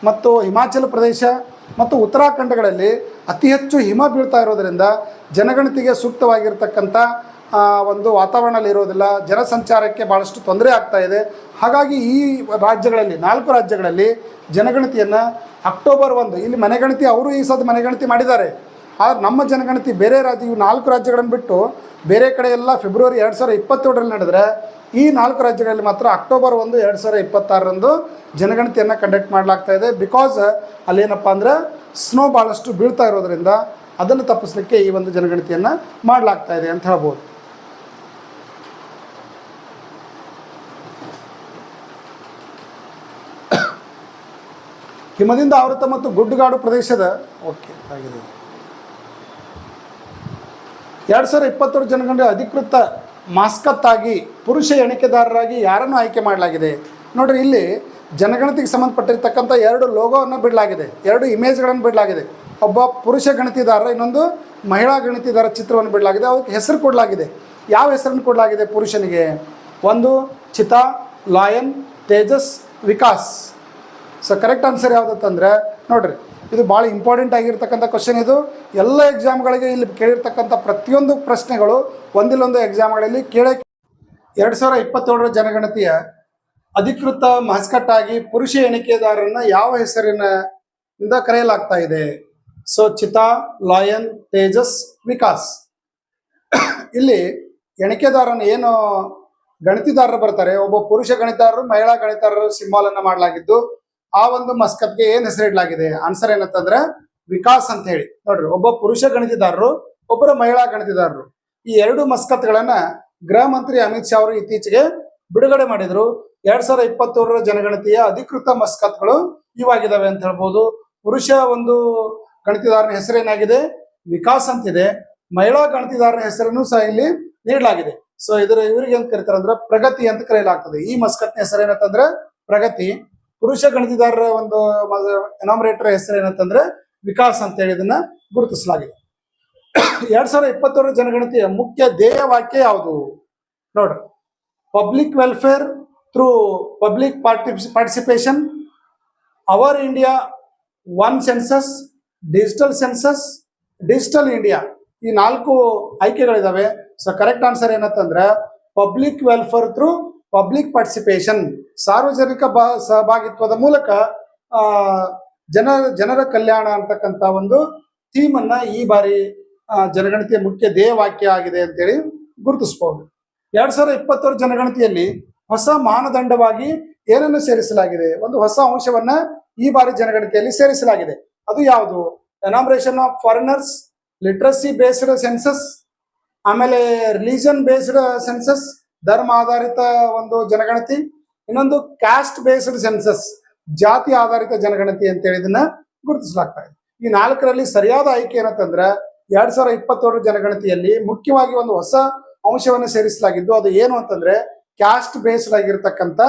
ಮತ್ತು ಹಿಮಾಚಲ ಪ್ರದೇಶ ಮತ್ತು ಉತ್ತರಾಖಂಡಗಳಲ್ಲಿ ಅತಿ ಹೆಚ್ಚು ಹಿಮ ಬೀಳ್ತಾ ಇರೋದರಿಂದ ಜನಗಣತಿಗೆ ಸೂಕ್ತವಾಗಿರ್ತಕ್ಕಂಥ ಒಂದು ವಾತಾವರಣದಲ್ಲಿ ಇರೋದಿಲ್ಲ, ಜನಸಂಚಾರಕ್ಕೆ ಭಾಳಷ್ಟು ತೊಂದರೆ ಆಗ್ತಾ ಇದೆ. ಹಾಗಾಗಿ ಈ ರಾಜ್ಯಗಳಲ್ಲಿ 4 ರಾಜ್ಯಗಳಲ್ಲಿ ಜನಗಣತಿಯನ್ನು ಅಕ್ಟೋಬರ್ 1, ಇಲ್ಲಿ ಮನೆಗಣತಿ ಅವರು ಈ ಸದ ಮನೆಗಣತಿ ಮಾಡಿದ್ದಾರೆ. ಆದರೆ ನಮ್ಮ ಜನಗಣತಿ ಬೇರೆ ರಾಜ್ಯ, ಇವು 4 ರಾಜ್ಯಗಳನ್ನು ಬಿಟ್ಟು ಬೇರೆ ಕಡೆ ಎಲ್ಲ ಫೆಬ್ರವರಿ 2027ರಲ್ಲಿ ನಡೆದರೆ ಈ 4 ರಾಜ್ಯಗಳಲ್ಲಿ ಮಾತ್ರ ಅಕ್ಟೋಬರ್ 1, 2026ರಂದು ಜನಗಣತಿಯನ್ನು ಕಂಡಕ್ಟ್ ಮಾಡಲಾಗ್ತಾ ಇದೆ. ಬಿಕಾಸ್ ಅಲ್ಲೇನಪ್ಪ ಅಂದ್ರೆ ಸ್ನೋ ಭಾಳಷ್ಟು ಬೀಳ್ತಾ ಇರೋದರಿಂದ ಅದನ್ನು ತಪ್ಪಿಸಲಿಕ್ಕೆ ಈ ಒಂದು ಜನಗಣತಿಯನ್ನು ಮಾಡಲಾಗ್ತಾ ಇದೆ ಅಂತ ಹೇಳ್ಬೋದು. ಹಿಮದಿಂದ ಆವೃತ ಮತ್ತು ಗುಡ್ಡಗಾಡು ಪ್ರದೇಶದ ಆಗಿದೆ 2027 ಜನಗಣತಿ ಅಧಿಕೃತ ಮಾಸ್ಕತ್ತಾಗಿ ಪುರುಷ ಎಣಿಕೆದಾರರಾಗಿ ಯಾರನ್ನು ಆಯ್ಕೆ ಮಾಡಲಾಗಿದೆ? ನೋಡಿರಿ, ಇಲ್ಲಿ ಜನಗಣತಿಗೆ ಸಂಬಂಧಪಟ್ಟಿರ್ತಕ್ಕಂಥ 2 ಲೋಗೋವನ್ನು ಬಿಡಲಾಗಿದೆ, 2 ಇಮೇಜ್ಗಳನ್ನು ಬಿಡಲಾಗಿದೆ. ಒಬ್ಬ ಪುರುಷ ಗಣತಿದಾರ, ಇನ್ನೊಂದು ಮಹಿಳಾ ಗಣತಿದಾರ ಚಿತ್ರವನ್ನು ಬಿಡಲಾಗಿದೆ. ಅದಕ್ಕೆ ಹೆಸರು ಕೊಡಲಾಗಿದೆ. ಯಾವ ಹೆಸರನ್ನು ಕೊಡಲಾಗಿದೆ ಪುರುಷನಿಗೆ? ಒಂದು cheetah, lion, Tejas, Vikas. So correct answer ಯಾವುದಂತಂದರೆ ನೋಡಿರಿ, ಇದು ಭಾಳ ಇಂಪಾರ್ಟೆಂಟ್ ಆಗಿರ್ತಕ್ಕಂಥ ಕ್ವಶನ್. ಇದು ಎಲ್ಲ ಎಕ್ಸಾಮ್ಗಳಿಗೆ ಇಲ್ಲಿ ಕೇಳಿರ್ತಕ್ಕಂಥ ಪ್ರತಿಯೊಂದು ಪ್ರಶ್ನೆಗಳು ಒಂದಿಲ್ಲೊಂದು ಎಕ್ಸಾಮ್ಗಳಲ್ಲಿ 2027ರ ಜನಗಣತಿಯ ಅಧಿಕೃತ ಮಾಸ್ಕಟ್ಟಾಗಿ ಪುರುಷ ಎಣಿಕೆದಾರರನ್ನು ಯಾವ ಹೆಸರಿನಿಂದ ಕರೆಯಲಾಗ್ತಾ ಇದೆ? So cheetah, lion, Tejas, Vikas. ಇಲ್ಲಿ ಎಣಿಕೆದಾರನ ಏನು ಗಣತಿದಾರರು ಬರ್ತಾರೆ, ಒಬ್ಬ ಪುರುಷ ಗಣಿತದಾರರು, ಮಹಿಳಾ ಗಣಿತದಾರರು ಸಿಂಬಾಲನ್ನು ಮಾಡಲಾಗಿದ್ದು ಆ ಒಂದು ಮಸ್ಕತ್ಗೆ ಏನು ಹೆಸರಿಡಲಾಗಿದೆ? ಆನ್ಸರ್ ಏನಂತಂದ್ರೆ ವಿಕಾಸ್ ಅಂತ ಹೇಳಿ. ನೋಡ್ರಿ, ಒಬ್ಬ ಪುರುಷ ಗಣತಿದಾರರು, ಒಬ್ಬರು ಮಹಿಳಾ ಗಣತಿದಾರರು. ಈ 2 ಮಸ್ಕತ್ಗಳನ್ನು ಗೃಹ ಮಂತ್ರಿ ಅಮಿತ್ ಶಾ ಅವರು ಇತ್ತೀಚೆಗೆ ಬಿಡುಗಡೆ ಮಾಡಿದರು. 2027ರ ಜನಗಣತಿಯ ಅಧಿಕೃತ ಮಸ್ಕತ್ಗಳು ಇವಾಗಿದ್ದಾವೆ ಅಂತ ಹೇಳ್ಬೋದು. ಪುರುಷ ಒಂದು ಗಣತಿದಾರನ ಹೆಸರೇನಾಗಿದೆ? ವಿಕಾಸ್ ಅಂತಿದೆ. ಮಹಿಳಾ ಗಣತಿದಾರನ ಹೆಸರನ್ನು ಸಹ ಇಲ್ಲಿ ನೀಡಲಾಗಿದೆ. ಸೊ ಇವರಿಗೆ ಅಂತ ಕರೀತಾರೆ ಅಂದ್ರೆ ಪ್ರಗತಿ ಅಂತ ಕರೆಯಲಾಗ್ತದೆ. ಈ ಮಸ್ಕತ್ನ ಹೆಸರೇನಂತಂದ್ರೆ ಪ್ರಗತಿ. ಪುರುಷ ಗಣತಿದಾರರ ಒಂದು ಎನಾಮರೇಟರ್ ಹೆಸರು ಏನಂತಂದ್ರೆ ವಿಕಾಸ್ ಅಂತೇಳಿ ಇದನ್ನ ಗುರುತಿಸಲಾಗಿದೆ. 2027ರ ಜನಗಣತಿಯ ಮುಖ್ಯ ಧ್ಯೇಯ ವಾಕ್ಯ ಯಾವುದು? ನೋಡ್ರಿ, public welfare through public participation, our India, one census, digital census, digital India. ಈ 4 ಆಯ್ಕೆಗಳಿದಾವೆ. ಸೊ ಕರೆಕ್ಟ್ ಆನ್ಸರ್ ಏನಂತಂದ್ರೆ public welfare through public participation, ಸಾರ್ವಜನಿಕ ಸಹಭಾಗಿತ್ವದ ಮೂಲಕ ಜನರ ಕಲ್ಯಾಣ ಅಂತಕ್ಕಂಥ ಒಂದು ಥೀಮನ್ನು ಈ ಬಾರಿ ಜನಗಣತಿಯ ಮುಖ್ಯ ಧ್ಯೇಯ ವಾಕ್ಯ ಆಗಿದೆ ಅಂತೇಳಿ ಗುರುತಿಸಬಹುದು. 2027 ಜನಗಣತಿಯಲ್ಲಿ ಹೊಸ ಮಾನದಂಡವಾಗಿ ಏನನ್ನು ಸೇರಿಸಲಾಗಿದೆ? ಒಂದು ಹೊಸ ಅಂಶವನ್ನ ಈ ಬಾರಿ ಜನಗಣತಿಯಲ್ಲಿ ಸೇರಿಸಲಾಗಿದೆ. ಅದು ಯಾವುದು? Enumeration of foreigners, literacy based census, ಆಮೇಲೆ ರಿಲಿಜನ್ ಬೇಸ್ಡ್ ಸೆನ್ಸಸ್, ಧರ್ಮ ಆಧಾರಿತ ಒಂದು ಜನಗಣತಿ, ಇನ್ನೊಂದು ಕ್ಯಾಸ್ಟ್ ಬೇಸ್ಡ್ ಸೆನ್ಸಸ್, ಜಾತಿ ಆಧಾರಿತ ಜನಗಣತಿ ಅಂತೇಳಿ ಇದನ್ನ ಗುರುತಿಸಲಾಗ್ತಾ ಇದೆ. ಈ 4ರಲ್ಲಿ ಸರಿಯಾದ ಆಯ್ಕೆ ಏನಂತಂದ್ರೆ 2027 ಜನಗಣತಿಯಲ್ಲಿ ಮುಖ್ಯವಾಗಿ ಒಂದು ಹೊಸ ಅಂಶವನ್ನು ಸೇರಿಸಲಾಗಿದ್ದು ಅದು ಏನು ಅಂತಂದ್ರೆ ಕ್ಯಾಸ್ಟ್ ಬೇಸ್ಡ್ ಆಗಿರ್ತಕ್ಕಂಥ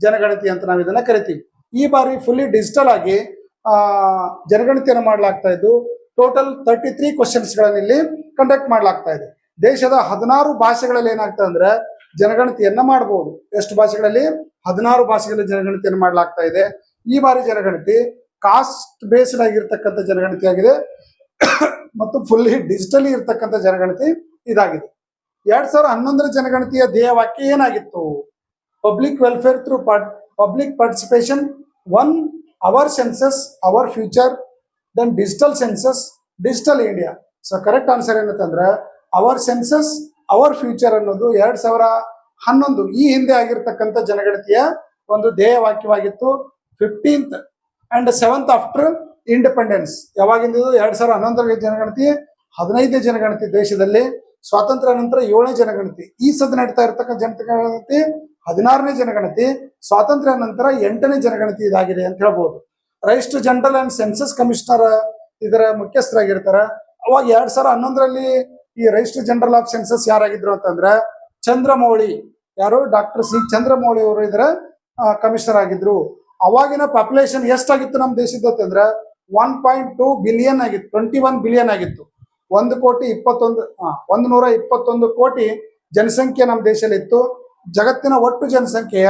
ಜನಗಣತಿ ಅಂತ ನಾವು ಇದನ್ನ ಕರಿತೀವಿ. ಈ ಬಾರಿ ಫುಲ್ಲಿ ಡಿಜಿಟಲ್ ಆಗಿ ಜನಗಣತಿಯನ್ನು ಮಾಡಲಾಗ್ತಾ ಇದ್ದು ಟೋಟಲ್ 33 ಕ್ವಶನ್ಸ್ಗಳನ್ನು ಇಲ್ಲಿ ಕಂಡಕ್ಟ್ ಮಾಡ್ಲಾಗ್ತಾ ಇದೆ. ದೇಶದ 16 ಭಾಷೆಗಳಲ್ಲಿ ಏನಾಗ್ತದೆ ಅಂದ್ರೆ ಜನಗಣತಿಯನ್ನ ಮಾಡಬಹುದು. ಎಷ್ಟು ಭಾಷೆಗಳಲ್ಲಿ? 16 ಭಾಷೆಗಳಲ್ಲಿ ಜನಗಣತಿಯನ್ನು ಮಾಡಲಾಗ್ತಾ ಇದೆ. ಈ ಬಾರಿ ಜನಗಣತಿ ಕಾಸ್ಟ್ ಬೇಸ್ಡ್ ಆಗಿರ್ತಕ್ಕಂಥ ಜನಗಣತಿ ಆಗಿದೆ ಮತ್ತು ಫುಲ್ಲಿ ಡಿಜಿಟಲಿ ಇರ್ತಕ್ಕಂಥ ಜನಗಣತಿ ಇದಾಗಿದೆ. 2011 ಜನಗಣತಿಯ ಧ್ಯೇಯ ವಾಕ್ಯ ಏನಾಗಿತ್ತು? Public welfare through public participation, 1 our census our future, then digital census digital India. So correct answer ಏನಂತಂದ್ರೆ ಅವರ್ ಸೆನ್ಸಸ್ ಅವರ್ ಫ್ಯೂಚರ್ ಅನ್ನೋದು 2011 ಈ ಹಿಂದೆ ಆಗಿರ್ತಕ್ಕಂಥ ಜನಗಣತಿಯ ಒಂದು ಧ್ಯೇಯ ವಾಕ್ಯವಾಗಿತ್ತು. 15th and 7th after independence. ಯಾವಾಗಿಂದ? 2011 ಜನಗಣತಿ, 15ನೇ ಜನಗಣತಿ ದೇಶದಲ್ಲಿ. ಸ್ವಾತಂತ್ರ್ಯ ನಂತರ 7ನೇ ಜನಗಣತಿ. ಈ ಸದ್ಯ ನಡೀತಾ ಇರತಕ್ಕಂಥ ಜನಗಣತಿ 16ನೇ ಜನಗಣತಿ. ಸ್ವಾತಂತ್ರ್ಯ ನಂತರ 8ನೇ ಜನಗಣತಿ ಇದಾಗಿದೆ ಅಂತ ಹೇಳ್ಬೋದು. Register general and census commissioner ಇದರ ಮುಖ್ಯಸ್ಥರಾಗಿರ್ತಾರ. ಅವಾಗ 2011ರಲ್ಲಿ ಈ ರಜಿಸ್ಟರ್ ಜನರಲ್ ಆಫ್ ಸೆನ್ಸಸ್ ಯಾರಾಗಿದ್ರು ಅಂತಂದ್ರೆ ಚಂದ್ರಮೌಳಿ. ಯಾರು? ಡಾಕ್ಟರ್ ಸಿ ಚಂದ್ರಮೌಳಿ ಅವರು ಇದರ ಕಮಿಷನರ್ ಆಗಿದ್ರು. ಅವಾಗಿನ ಪಾಪ್ಯುಲೇಷನ್ ಎಷ್ಟಾಗಿತ್ತು ನಮ್ಮ ದೇಶದ ಅಂತಂದ್ರೆ 1.2 ಬಿಲಿಯನ್ ಆಗಿತ್ತು. 21 ಬಿಲಿಯನ್ ಆಗಿತ್ತು. 121 ಕೋಟಿ ಜನಸಂಖ್ಯೆ ನಮ್ಮ ದೇಶದಲ್ಲಿ ಇತ್ತು. ಜಗತ್ತಿನ ಒಟ್ಟು ಜನಸಂಖ್ಯೆಯ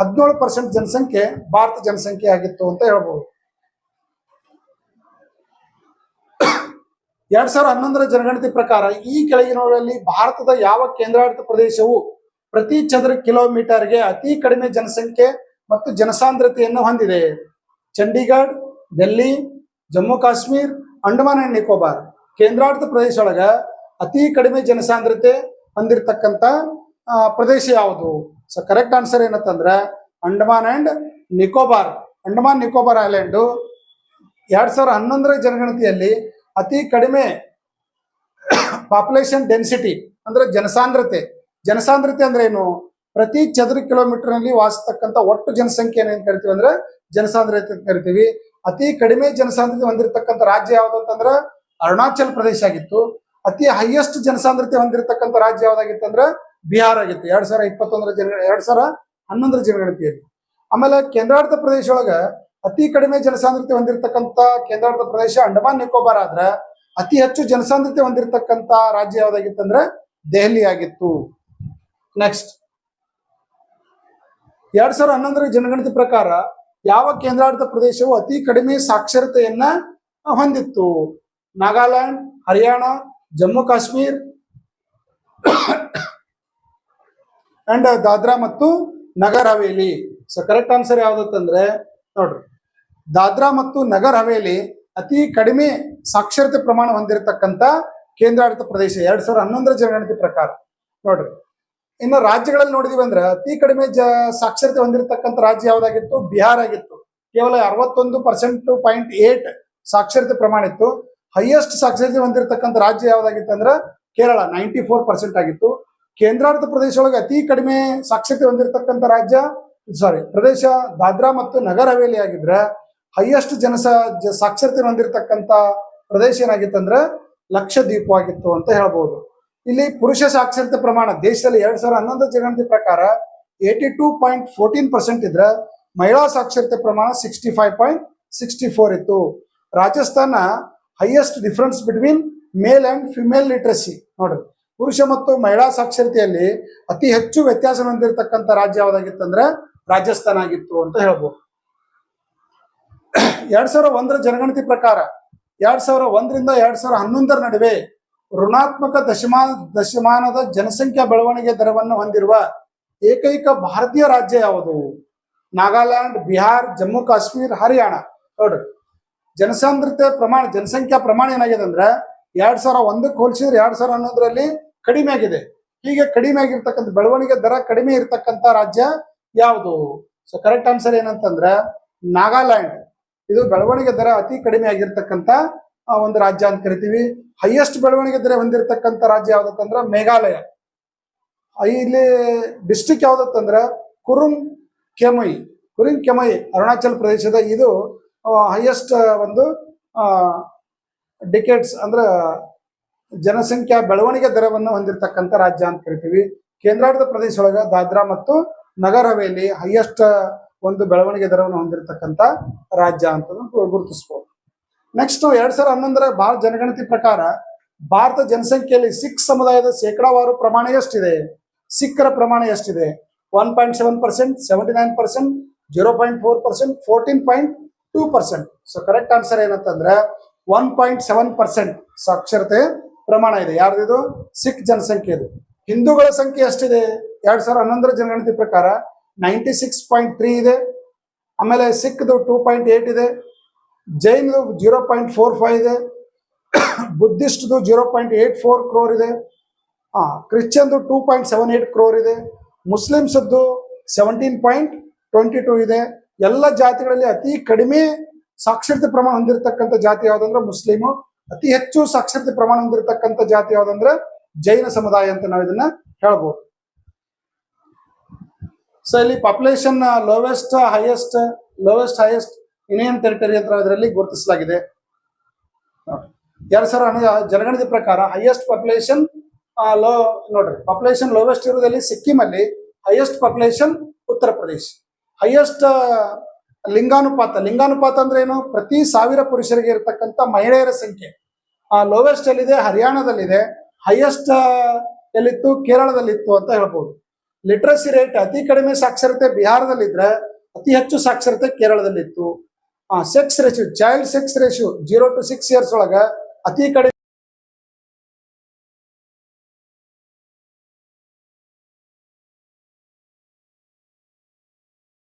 17% ಜನಸಂಖ್ಯೆ ಭಾರತ ಜನಸಂಖ್ಯೆ ಆಗಿತ್ತು ಅಂತ ಹೇಳ್ಬೋದು. 2011 ಜನಗಣತಿ ಪ್ರಕಾರ ಈ ಕೆಳಗಿನವುಗಳಲ್ಲಿ ಭಾರತದ ಯಾವ ಕೇಂದ್ರಾಡಳಿತ ಪ್ರದೇಶವು ಪ್ರತಿ ಚದರ ಕಿಲೋಮೀಟರ್ಗೆ ಅತಿ ಕಡಿಮೆ ಜನಸಂಖ್ಯೆ ಮತ್ತು ಜನಸಾಂದ್ರತೆಯನ್ನು ಹೊಂದಿದೆ? ಚಂಡೀಗಢ, ಡೆಲ್ಲಿ, ಜಮ್ಮು ಕಾಶ್ಮೀರ್, ಅಂಡಮಾನ್ ಅಂಡ್ ನಿಕೋಬಾರ್. ಕೇಂದ್ರಾಡಳಿತ ಪ್ರದೇಶ ಒಳಗ ಅತಿ ಕಡಿಮೆ ಜನಸಾಂದ್ರತೆ ಹೊಂದಿರತಕ್ಕಂಥ ಪ್ರದೇಶ ಯಾವುದು? ಸೊ ಕರೆಕ್ಟ್ ಆನ್ಸರ್ ಏನಂತಂದ್ರೆ ಅಂಡಮಾನ್ ಅಂಡ್ ನಿಕೋಬಾರ್. ಅಂಡಮಾನ್ ನಿಕೋಬಾರ್ ಐಲ್ಯಾಂಡು 2011 ಜನಗಣತಿಯಲ್ಲಿ ಅತಿ ಕಡಿಮೆ ಪಾಪ್ಯುಲೇಷನ್ ಡೆನ್ಸಿಟಿ ಅಂದ್ರೆ ಜನಸಾಂದ್ರತೆ ಅಂದ್ರೆ ಏನು? ಪ್ರತಿ ಚದರ ಕಿಲೋಮೀಟರ್ನಲ್ಲಿ ವಾಸಿಸ್ತಕ್ಕಂಥ ಒಟ್ಟು ಜನಸಂಖ್ಯೆ ಏನ್ ಕರಿತೀವಿ ಅಂದ್ರೆ ಜನಸಾಂದ್ರತೆ ಕರಿತೀವಿ. ಅತಿ ಕಡಿಮೆ ಜನಸಾಂದ್ರತೆ ಹೊಂದಿರತಕ್ಕಂಥ ರಾಜ್ಯ ಯಾವ್ದು ಅಂತಂದ್ರೆ ಅರುಣಾಚಲ್ ಪ್ರದೇಶ ಆಗಿತ್ತು. ಅತಿ ಹೈಯೆಸ್ಟ್ ಜನಸಾಂದ್ರತೆ ಹೊಂದಿರತಕ್ಕಂಥ ರಾಜ್ಯ ಯಾವ್ದಾಗಿತ್ತು ಅಂದ್ರೆ ಬಿಹಾರ್ ಆಗಿತ್ತು 2011 ಜನಗಣತಿಯಲ್ಲಿ. ಆಮೇಲೆ ಕೇಂದ್ರಾಡಳಿತ ಪ್ರದೇಶ ಒಳಗ ಅತಿ ಕಡಿಮೆ ಜನಸಾಂದ್ರತೆ ಹೊಂದಿರತಕ್ಕಂಥ ಕೇಂದ್ರಾಡಳಿತ ಪ್ರದೇಶ ಅಂಡಮಾನ್ ನಿಕೋಬಾರ್ ಆದ್ರೆ ಅತಿ ಹೆಚ್ಚು ಜನಸಾಂದ್ರತೆ ಹೊಂದಿರತಕ್ಕಂಥ ರಾಜ್ಯ ಯಾವ್ದಾಗಿತ್ತು ಅಂದ್ರೆ ದೆಹಲಿ ಆಗಿತ್ತು. ನೆಕ್ಸ್ಟ್ 2011 ಜನಗಣತಿ ಪ್ರಕಾರ ಯಾವ ಕೇಂದ್ರಾಡಳಿತ ಪ್ರದೇಶವು ಅತಿ ಕಡಿಮೆ ಸಾಕ್ಷರತೆಯನ್ನ ಹೊಂದಿತ್ತು? ನಾಗಾಲ್ಯಾಂಡ್, ಹರಿಯಾಣ, ಜಮ್ಮು ಕಾಶ್ಮೀರ್ ಅಂಡ್ ದಾದ್ರಾ ಮತ್ತು Nagar Haveli. So correct answer ಯಾವ್ದಂದ್ರೆ ನೋಡ್ರಿ, ದಾದ್ರಾ ಮತ್ತು ನಗರ್ ಹವೇಲಿ ಅತಿ ಕಡಿಮೆ ಸಾಕ್ಷರತೆ ಪ್ರಮಾಣ ಹೊಂದಿರತಕ್ಕಂಥ ಕೇಂದ್ರಾಡಳಿತ ಪ್ರದೇಶ 2011 ಜನಗಣತಿ ಪ್ರಕಾರ. ನೋಡ್ರಿ, ಇನ್ನು ರಾಜ್ಯಗಳಲ್ಲಿ ನೋಡಿದೀವಿ ಅಂದ್ರೆ ಅತಿ ಕಡಿಮೆ ಸಾಕ್ಷರತೆ ಹೊಂದಿರತಕ್ಕಂಥ ರಾಜ್ಯ ಯಾವ್ದಾಗಿತ್ತು? ಬಿಹಾರ್ ಆಗಿತ್ತು. ಕೇವಲ 61.8 ಸಾಕ್ಷರತೆ ಪ್ರಮಾಣ ಇತ್ತು. ಹೈಯೆಸ್ಟ್ ಸಾಕ್ಷರತೆ ಹೊಂದಿರತಕ್ಕಂಥ ರಾಜ್ಯ ಯಾವ್ದಾಗಿತ್ತು ಅಂದ್ರೆ ಕೇರಳ 94% ಆಗಿತ್ತು. ಕೇಂದ್ರಾಡಳಿತ ಪ್ರದೇಶ ಒಳಗೆ ಅತಿ ಕಡಿಮೆ ಸಾಕ್ಷರತೆ ಹೊಂದಿರತಕ್ಕಂಥ ಪ್ರದೇಶ ದಾದ್ರಾ ಮತ್ತು ನಗರ್ ಹವೇಲಿ ಆಗಿದ್ರೆ ಹೈಯೆಸ್ಟ್ ಸಾಕ್ಷರತೆ ಹೊಂದಿರತಕ್ಕಂಥ ಪ್ರದೇಶ ಏನಾಗಿತ್ತು ಅಂದ್ರೆ ಲಕ್ಷದ್ವೀಪ ಆಗಿತ್ತು ಅಂತ ಹೇಳ್ಬೋದು. ಇಲ್ಲಿ ಪುರುಷ ಸಾಕ್ಷರತೆ ಪ್ರಮಾಣ ದೇಶದಲ್ಲಿ 2011 ಜನಗಣತಿ ಪ್ರಕಾರ 82.14% ಇದ್ರೆ ಮಹಿಳಾ ಸಾಕ್ಷರತೆ ಪ್ರಮಾಣ 65.64 ಇತ್ತು. Rajasthan highest difference between male and female literacy. ನೋಡ್ರಿ, ಪುರುಷ ಮತ್ತು ಮಹಿಳಾ ಸಾಕ್ಷರತೆಯಲ್ಲಿ ಅತಿ ಹೆಚ್ಚು ವ್ಯತ್ಯಾಸ ಹೊಂದಿರತಕ್ಕಂಥ ರಾಜ್ಯ ಯಾವ್ದಾಗಿತ್ತು ಅಂದ್ರೆ ರಾಜಸ್ಥಾನ ಆಗಿತ್ತು ಅಂತ ಹೇಳ್ಬೋದು. 2001 ಜನಗಣತಿ ಪ್ರಕಾರ 2001ರಿಂದ 2011 ನಡುವೆ ಋಣಾತ್ಮಕ ದಶಮಾನದ ಜನಸಂಖ್ಯಾ ಬೆಳವಣಿಗೆ ದರವನ್ನು ಹೊಂದಿರುವ ಏಕೈಕ ಭಾರತೀಯ ರಾಜ್ಯ ಯಾವುದು? ನಾಗಾಲ್ಯಾಂಡ್, ಬಿಹಾರ್, ಜಮ್ಮು ಕಾಶ್ಮೀರ್, ಹರಿಯಾಣ. ನೋಡ್ರಿ, ಜನಸಂಖ್ಯಾ ಪ್ರಮಾಣ ಏನಾಗಿದೆ ಅಂದ್ರೆ 2001ಕ್ಕೆ ಹೋಲಿಸಿದ್ರೆ 2011ರಲ್ಲಿ ಕಡಿಮೆ ಆಗಿದೆ. ಹೀಗೆ ಕಡಿಮೆ ಆಗಿರ್ತಕ್ಕಂಥ ಬೆಳವಣಿಗೆ ದರ ಕಡಿಮೆ ಇರತಕ್ಕಂಥ ರಾಜ್ಯ ಯಾವುದು? ಸೊ ಕರೆಕ್ಟ್ ಆನ್ಸರ್ ಏನಂತಂದ್ರೆ ನಾಗಾಲ್ಯಾಂಡ್. ಇದು ಬೆಳವಣಿಗೆ ದರ ಅತಿ ಕಡಿಮೆ ಆಗಿರ್ತಕ್ಕಂಥ ಒಂದು ರಾಜ್ಯ ಅಂತ ಕರಿತೀವಿ. ಹೈಯೆಸ್ಟ್ ಬೆಳವಣಿಗೆ ದರ ಹೊಂದಿರತಕ್ಕಂಥ ರಾಜ್ಯ ಯಾವ್ದಂದ್ರೆ ಮೇಘಾಲಯ. ಇಲ್ಲಿ ಡಿಸ್ಟ್ರಿಕ್ಟ್ ಯಾವ್ದಂದ್ರೆ ಕುರುಂಗ್ ಕೆಮೈ ಅರುಣಾಚಲ್ ಪ್ರದೇಶದ. ಇದು ಹೈಯೆಸ್ಟ್ ಒಂದು ಡಿಕೆಟ್ಸ್ ಅಂದ್ರೆ ಜನಸಂಖ್ಯಾ ಬೆಳವಣಿಗೆ ದರವನ್ನು ಹೊಂದಿರತಕ್ಕಂಥ ರಾಜ್ಯ ಅಂತ ಕರಿತೀವಿ. ಕೇಂದ್ರಾಡಳಿತ ಪ್ರದೇಶ ಒಳಗ ದಾದ್ರಾ ಮತ್ತು ನಗರ್ ಹವೇಲಿ ಹೈಯೆಸ್ಟ್ ಒಂದು ಬೆಳವಣಿಗೆ ದರವನ್ನು ಹೊಂದಿರತಕ್ಕಂಥ ರಾಜ್ಯ ಅಂತ ಗುರುತಿಸಬಹುದು. ನೆಕ್ಸ್ಟ್ 2011 ಭಾರತ ಜನಗಣತಿ ಪ್ರಕಾರ ಭಾರತ ಜನಸಂಖ್ಯೆಯಲ್ಲಿ ಸಿಖ್ ಸಮುದಾಯದ ಶೇಕಡಾವಾರು ಪ್ರಮಾಣ ಎಷ್ಟಿದೆ? ಸಿಖ್ಖರ ಪ್ರಮಾಣ ಎಷ್ಟಿದೆ? 1.7%, 79%, 0.4%, 14.2%. ಸೊ ಕರೆಕ್ಟ್ ಆನ್ಸರ್ ಏನಂತಂದ್ರೆ 1.7% ಸಾಕ್ಷರತೆ ಪ್ರಮಾಣ ಇದೆ. ಯಾರ್ದಿದು? ಸಿಖ್ ಜನಸಂಖ್ಯೆದು. ಹಿಂದೂಗಳ ಸಂಖ್ಯೆ ಎಷ್ಟಿದೆ? 2011 ಜನಗಣತಿ ಪ್ರಕಾರ 96.3 ಇದೆ. ಆಮೇಲೆ ಸಿಖ್ದು 2.8 ಇದೆ, ಜೈನ್ದು 0.45 ಇದೆ, ಬುದ್ಧಿಸ್ಟ್ದು 0.84 ಕ್ರೋರ್ ಇದೆ, ಕ್ರಿಶ್ಚಿಯನ್ದು 2.78 ಕ್ರೋರ್ ಇದೆ, ಮುಸ್ಲಿಮ್ಸದ್ದು 17.22 ಇದೆ. ಎಲ್ಲ ಜಾತಿಗಳಲ್ಲಿ ಅತಿ ಕಡಿಮೆ ಸಾಕ್ಷರತೆ ಪ್ರಮಾಣ ಹೊಂದಿರತಕ್ಕಂಥ ಜಾತಿ ಯಾವುದಂದ್ರೆ ಮುಸ್ಲಿಮು. ಅತಿ ಹೆಚ್ಚು ಸಾಕ್ಷರತೆ ಪ್ರಮಾಣ ಹೊಂದಿರತಕ್ಕಂಥ ಜಾತಿ ಯಾವುದಂದ್ರೆ ಜೈನ ಸಮುದಾಯ ಅಂತ ನಾವು ಇದನ್ನ ಹೇಳ್ಬೋದು. ಸೊ ಇಲ್ಲಿ population lowest highest union territory ಅಂತ ಇದರಲ್ಲಿ ಗುರುತಿಸಲಾಗಿದೆ. 2011 ಜನಗಣತಿ ಪ್ರಕಾರ ಹೈಯೆಸ್ಟ್ ಪಾಪ್ಯುಲೇಷನ್ ನೋಡ್ರಿ, ಪಾಪ್ಯುಲೇಷನ್ ಲೋವೆಸ್ಟ್ ಇರೋದಲ್ಲಿ ಸಿಕ್ಕಿಂ ಅಲ್ಲಿ, highest population Uttar Pradesh. Highest ಲಿಂಗಾನುಪಾತ ಅಂದ್ರೆ ಏನು? ಪ್ರತಿ 1000 ಪುರುಷರಿಗೆ ಇರತಕ್ಕಂಥ ಮಹಿಳೆಯರ ಸಂಖ್ಯೆ. ಲೋವೆಸ್ಟ್ ಎಲ್ಲಿದೆ? ಹರಿಯಾಣದಲ್ಲಿದೆ. ಹೈಯೆಸ್ಟ್ ಎಲ್ಲಿತ್ತು? ಕೇರಳದಲ್ಲಿತ್ತು ಅಂತ ಹೇಳ್ಬೋದು. ಲಿಟ್ರಸಿ ರೇಟ್ ಅತಿ ಕಡಿಮೆ ಸಾಕ್ಷರತೆ ಬಿಹಾರದಲ್ಲಿದ್ರೆ ಅತಿ ಹೆಚ್ಚು ಸಾಕ್ಷರತೆ ಕೇರಳದಲ್ಲಿತ್ತು. Sex ratio, child sex ratio 0 to 6 years ಒಳಗ ಅತಿ ಕಡಿಮೆ